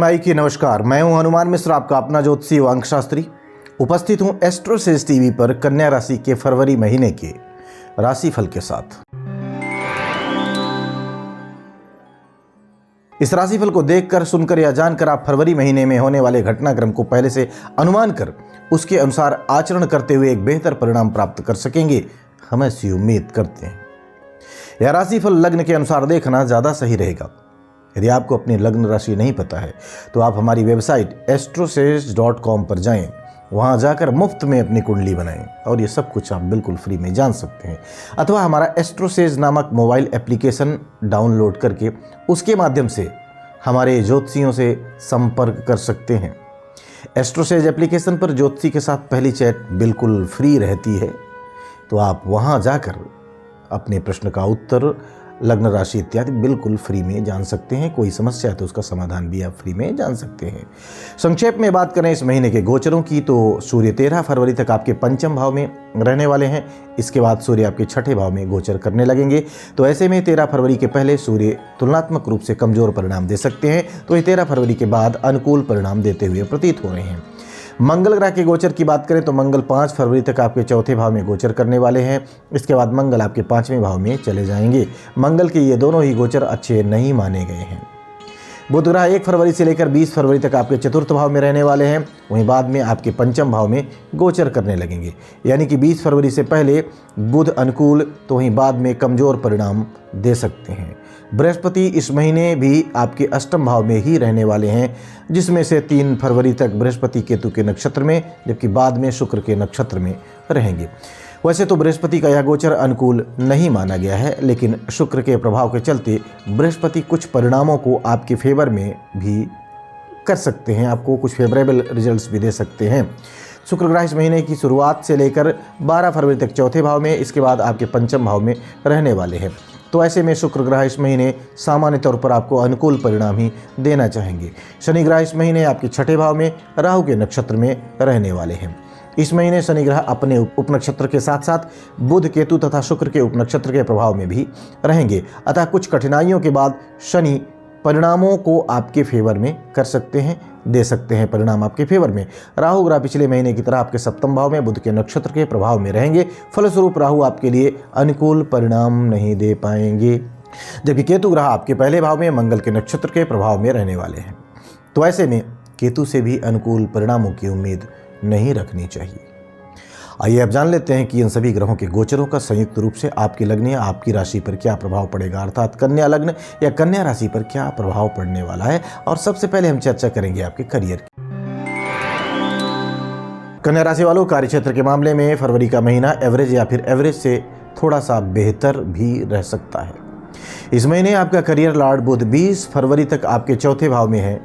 माई की नमस्कार। मैं हूं हनुमान मिश्र, आपका अपना ज्योतिषी व अंक शास्त्री। उपस्थित हूं एस्ट्रोसेज टीवी पर कन्या राशि के फरवरी महीने के राशिफल के साथ। इस राशिफल को देखकर, सुनकर या जानकर आप फरवरी महीने में होने वाले घटनाक्रम को पहले से अनुमान कर उसके अनुसार आचरण करते हुए एक बेहतर परिणाम प्राप्त कर सकेंगे, हम ऐसी उम्मीद करते हैं। यह राशिफल लग्न के अनुसार देखना ज़्यादा सही रहेगा। यदि आपको अपनी लग्न राशि नहीं पता है तो आप हमारी वेबसाइट astrosage.com पर जाएं। वहां जाकर मुफ्त में अपनी कुंडली बनाएं और ये सब कुछ आप बिल्कुल फ्री में जान सकते हैं। अथवा हमारा एस्ट्रोसेज नामक मोबाइल एप्लीकेशन डाउनलोड करके उसके माध्यम से हमारे ज्योतिषियों से संपर्क कर सकते हैं। एस्ट्रोसेज एप्लीकेशन पर ज्योतिषी के साथ पहली चैट बिल्कुल फ्री रहती है, तो आप वहां जाकर अपने प्रश्न का उत्तर, लग्न राशि इत्यादि बिल्कुल फ्री में जान सकते हैं। कोई समस्या है तो उसका समाधान भी आप फ्री में जान सकते हैं। संक्षेप में बात करें इस महीने के गोचरों की, तो सूर्य 13 फरवरी तक आपके पंचम भाव में रहने वाले हैं। इसके बाद सूर्य आपके छठे भाव में गोचर करने लगेंगे। तो ऐसे में 13 फरवरी के पहले सूर्य तुलनात्मक रूप से कमजोर परिणाम दे सकते हैं, तो ये 13 फरवरी के बाद अनुकूल परिणाम देते हुए प्रतीत हो रहे हैं। मंगल ग्रह के गोचर की बात करें तो मंगल 5 फरवरी तक आपके चौथे भाव में गोचर करने वाले हैं। इसके बाद मंगल आपके 5वें भाव में चले जाएंगे। मंगल के ये दोनों ही गोचर अच्छे नहीं माने गए हैं। बुध ग्रह 1 फरवरी से लेकर 20 फरवरी तक आपके चतुर्थ भाव में रहने वाले हैं। वहीं बाद में आपके पंचम भाव में गोचर करने लगेंगे। यानी कि 20 फरवरी से पहले बुध अनुकूल, तो वहीं बाद में कमजोर परिणाम दे सकते हैं। बृहस्पति इस महीने भी आपके अष्टम भाव में ही रहने वाले हैं, जिसमें से 3 फरवरी तक बृहस्पति केतु के नक्षत्र में, जबकि बाद में शुक्र के नक्षत्र में रहेंगे। वैसे तो बृहस्पति का यह गोचर अनुकूल नहीं माना गया है, लेकिन शुक्र के प्रभाव के चलते बृहस्पति कुछ परिणामों को आपके फेवर में भी कर सकते हैं, आपको कुछ फेवरेबल रिजल्ट्स भी दे सकते हैं। शुक्र ग्रह इस महीने की शुरुआत से लेकर 12 फरवरी तक चौथे भाव में, इसके बाद आपके पंचम भाव में रहने वाले हैं। तो ऐसे में शुक्र ग्रह इस महीने सामान्य तौर पर आपको अनुकूल परिणाम ही देना चाहेंगे। शनि ग्रह इस महीने आपके छठे भाव में राहु के नक्षत्र में रहने वाले हैं। इस महीने शनि ग्रह अपने उपनक्षत्र के साथ साथ बुध, केतु तथा शुक्र के उपनक्षत्र के प्रभाव में भी रहेंगे। अतः कुछ कठिनाइयों के बाद शनि परिणामों को आपके फेवर में कर सकते हैं, दे सकते हैं परिणाम आपके फेवर में। राहु ग्रह पिछले महीने की तरह आपके सप्तम भाव में बुध के नक्षत्र के प्रभाव में रहेंगे। फलस्वरूप राहु आपके लिए अनुकूल परिणाम नहीं दे पाएंगे, जबकि केतु ग्रह आपके पहले भाव में मंगल के नक्षत्र के प्रभाव में रहने वाले हैं। तो ऐसे में केतु से भी अनुकूल परिणामों की उम्मीद नहीं रखनी चाहिए। आइए अब जान लेते हैं कि इन सभी ग्रहों के गोचरों का संयुक्त रूप से आपकी लग्न या आपकी राशि पर क्या प्रभाव पड़ेगा, अर्थात कन्या लग्न या कन्या राशि पर क्या प्रभाव पड़ने वाला है। और सबसे पहले हम चर्चा करेंगे आपके करियर की। कन्या राशि वालों, कार्यक्षेत्र के मामले में फरवरी का महीना एवरेज या फिर एवरेज से थोड़ा सा बेहतर भी रह सकता है। इस महीने आपका करियर लॉर्ड बुध 20 फरवरी तक आपके चौथे भाव में है,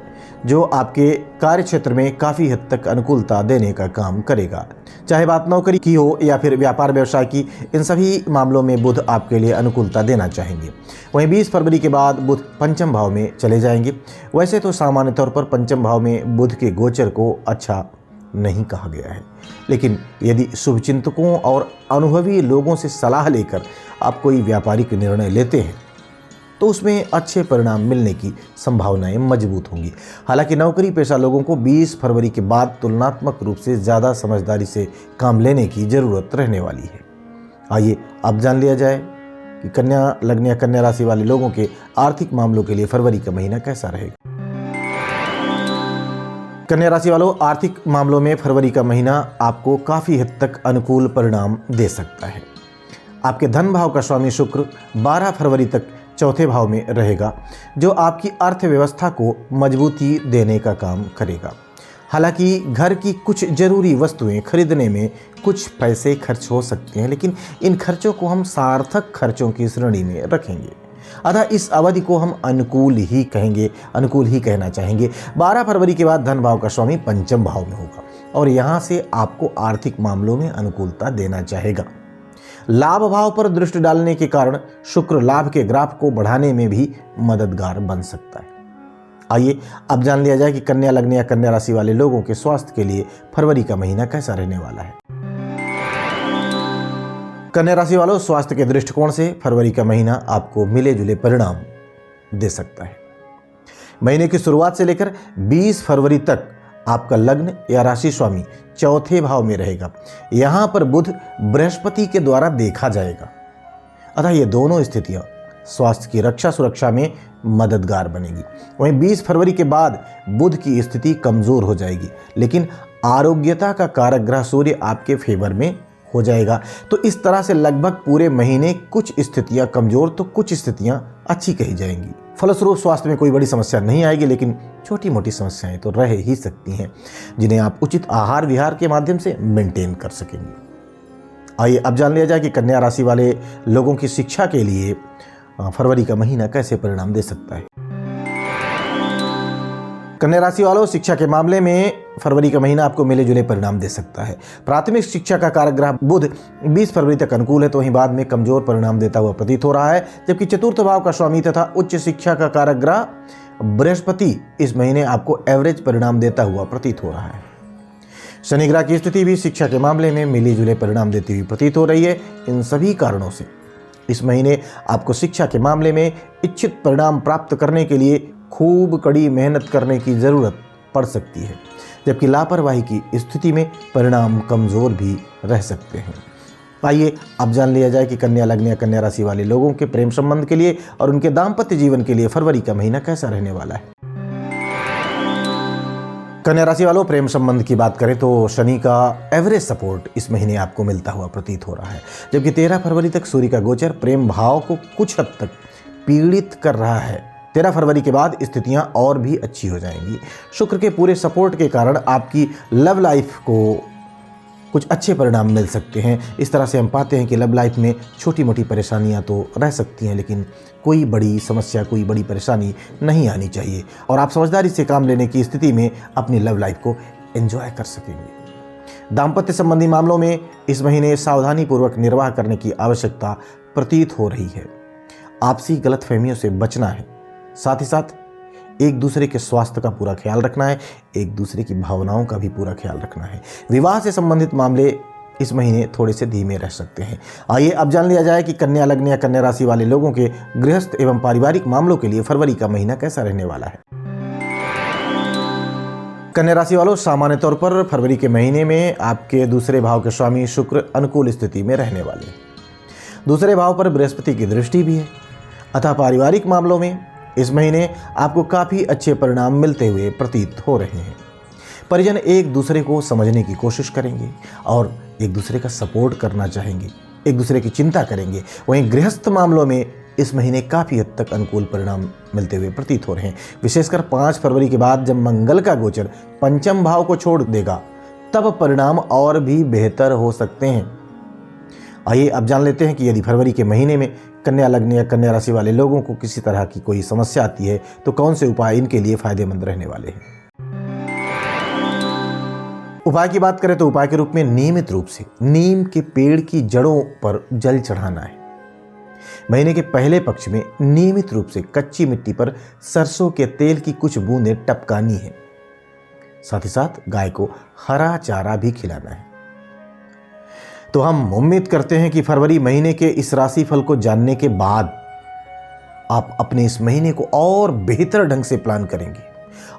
जो आपके कार्य क्षेत्र में काफ़ी हद तक अनुकूलता देने का काम करेगा। चाहे बात नौकरी की हो या फिर व्यापार व्यवसाय की, इन सभी मामलों में बुध आपके लिए अनुकूलता देना चाहेंगे। वहीं 20 फरवरी के बाद बुध पंचम भाव में चले जाएंगे। वैसे तो सामान्य तौर पर पंचम भाव में बुध के गोचर को अच्छा नहीं कहा गया है, लेकिन यदि शुभचिंतकों और अनुभवी लोगों से सलाह लेकर आप कोई व्यापारिक निर्णय लेते हैं तो उसमें अच्छे परिणाम मिलने की संभावनाएं मजबूत होंगी। हालांकि नौकरी पेशा लोगों को 20 फरवरी के बाद तुलनात्मक रूप से ज़्यादा समझदारी से काम लेने की ज़रूरत रहने वाली है। आइए अब जान लिया जाए कि कन्या लग्न या कन्या राशि वाले लोगों के आर्थिक मामलों के लिए फरवरी का महीना कैसा रहेगा। कन्या राशि वालों, आर्थिक मामलों में फरवरी का महीना आपको काफ़ी हद तक अनुकूल परिणाम दे सकता है। आपके धन भाव का स्वामी शुक्र 12 फरवरी तक चौथे भाव में रहेगा, जो आपकी अर्थव्यवस्था को मजबूती देने का काम करेगा। हालांकि घर की कुछ जरूरी वस्तुएं खरीदने में कुछ पैसे खर्च हो सकते हैं, लेकिन इन खर्चों को हम सार्थक खर्चों की श्रेणी में रखेंगे। अतः इस अवधि को हम अनुकूल ही कहेंगे, अनुकूल ही कहना चाहेंगे। 12 फरवरी के बाद धन भाव का स्वामी पंचम भाव में होगा और यहाँ से आपको आर्थिक मामलों में अनुकूलता देना चाहेगा। लाभ भाव पर दृष्टि डालने के कारण शुक्र लाभ के ग्राफ को बढ़ाने में भी मददगार बन सकता है। आइए अब जान लिया जाए कि कन्या लग्न या कन्या राशि वाले लोगों के स्वास्थ्य के लिए फरवरी का महीना कैसा रहने वाला है। कन्या राशि वालों, स्वास्थ्य के दृष्टिकोण से फरवरी का महीना आपको मिले जुले परिणाम दे सकता है। महीने की शुरुआत से लेकर 20 फरवरी तक आपका लग्न या राशि स्वामी चौथे भाव में रहेगा। यहां पर बुध बृहस्पति के द्वारा देखा जाएगा, अतः ये दोनों स्थितियां स्वास्थ्य की रक्षा सुरक्षा में मददगार बनेगी। वहीं 20 फरवरी के बाद बुध की स्थिति कमजोर हो जाएगी, लेकिन आरोग्यता का कारक ग्रह सूर्य आपके फेवर में हो जाएगा। तो इस तरह से लगभग पूरे महीने कुछ स्थितियां कमजोर तो कुछ स्थितियां अच्छी कही जाएंगी। फलस्वरूप स्वास्थ्य में कोई बड़ी समस्या नहीं आएगी, लेकिन छोटी मोटी समस्याएं तो रह ही सकती हैं, जिन्हें आप उचित आहार विहार के माध्यम से मेंटेन कर सकेंगे। आइए अब जान लिया जाए कि कन्या राशि वाले लोगों की शिक्षा के लिए फरवरी का महीना कैसे परिणाम दे सकता है। कन्या राशि वालों, शिक्षा के मामले में फरवरी का महीना आपको मिले जुले परिणाम दे सकता है। प्राथमिक शिक्षा का कारक ग्रह बुध 20 फरवरी तक अनुकूल है, तो वहीं बाद में कमजोर परिणाम देता हुआ प्रतीत हो रहा है। जबकि चतुर्थ भाव का स्वामी तथा उच्च शिक्षा का कारक ग्रह बृहस्पति इस महीने आपको एवरेज परिणाम देता हुआ प्रतीत हो रहा है। शनि ग्रह की स्थिति भी शिक्षा के मामले में मिली जुले परिणाम देती हुई प्रतीत हो रही है। इन सभी कारणों से इस महीने आपको शिक्षा के मामले में इच्छित परिणाम प्राप्त करने के लिए खूब कड़ी मेहनत करने की जरूरत पड़ सकती है, जबकि लापरवाही की स्थिति में परिणाम कमजोर भी रह सकते हैं। आइए अब जान लिया जाए कि कन्या लग्न या कन्या राशि वाले लोगों के प्रेम संबंध के लिए और उनके दाम्पत्य जीवन के लिए फरवरी का महीना कैसा रहने वाला है। कन्या राशि वालों, प्रेम संबंध की बात करें तो शनि का एवरेज सपोर्ट इस महीने आपको मिलता हुआ प्रतीत हो रहा है। जबकि 13 फरवरी तक सूर्य का गोचर प्रेम भाव को कुछ हद तक पीड़ित कर रहा है। 13 फरवरी के बाद स्थितियां और भी अच्छी हो जाएंगी। शुक्र के पूरे सपोर्ट के कारण आपकी लव लाइफ को कुछ अच्छे परिणाम मिल सकते हैं। इस तरह से हम पाते हैं कि लव लाइफ में छोटी मोटी परेशानियां तो रह सकती हैं, लेकिन कोई बड़ी समस्या, कोई बड़ी परेशानी नहीं आनी चाहिए और आप समझदारी से काम लेने की स्थिति में अपनी लव लाइफ को एंजॉय कर सकेंगे। दाम्पत्य संबंधी मामलों में इस महीने सावधानी पूर्वक निर्वाह करने की आवश्यकता प्रतीत हो रही है। आपसी गलतफहमियों से बचना है, साथ ही साथ एक दूसरे के स्वास्थ्य का पूरा ख्याल रखना है, एक दूसरे की भावनाओं का भी पूरा ख्याल रखना है। विवाह से संबंधित मामले इस महीने थोड़े से धीमे रह सकते हैं। आइए अब जान लिया जाए कि कन्या लग्न या कन्या राशि वाले लोगों के गृहस्थ एवं पारिवारिक मामलों के लिए फरवरी का महीना कैसा रहने वाला है। कन्या राशि वालों, सामान्य तौर पर फरवरी के महीने में आपके दूसरे भाव के स्वामी शुक्र अनुकूल स्थिति में रहने वाले हैं। दूसरे भाव पर बृहस्पति की दृष्टि भी है, अतः पारिवारिक मामलों में इस महीने आपको काफ़ी अच्छे परिणाम मिलते हुए प्रतीत हो रहे हैं। परिजन एक दूसरे को समझने की कोशिश करेंगे और एक दूसरे का सपोर्ट करना चाहेंगे, एक दूसरे की चिंता करेंगे। वहीं गृहस्थ मामलों में इस महीने काफ़ी हद तक अनुकूल परिणाम मिलते हुए प्रतीत हो रहे हैं। विशेषकर 5 फरवरी के बाद जब मंगल का गोचर पंचम भाव को छोड़ देगा, तब परिणाम और भी बेहतर हो सकते हैं। आइए अब जान लेते हैं कि यदि फरवरी के महीने में कन्या लग्न या कन्या राशि वाले लोगों को किसी तरह की कोई समस्या आती है तो कौन से उपाय इनके लिए फायदेमंद रहने वाले हैं। उपाय की बात करें तो उपाय के रूप में नियमित रूप से नीम के पेड़ की जड़ों पर जल चढ़ाना है। महीने के पहले पक्ष में नियमित रूप से कच्ची मिट्टी पर सरसों के तेल की कुछ बूंदें टपकानी है। साथ ही साथ गाय को हरा चारा भी खिलाना है। तो हम उम्मीद करते हैं कि फरवरी महीने के इस राशिफल को जानने के बाद आप अपने इस महीने को और बेहतर ढंग से प्लान करेंगे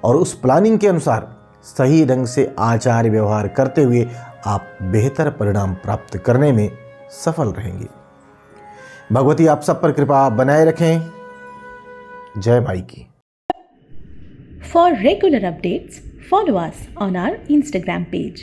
और उस प्लानिंग के अनुसार सही ढंग से आचार व्यवहार करते हुए आप बेहतर परिणाम प्राप्त करने में सफल रहेंगे। भगवती आप सब पर कृपा बनाए रखें। जय माई की। For regular updates, follow us on our Instagram page.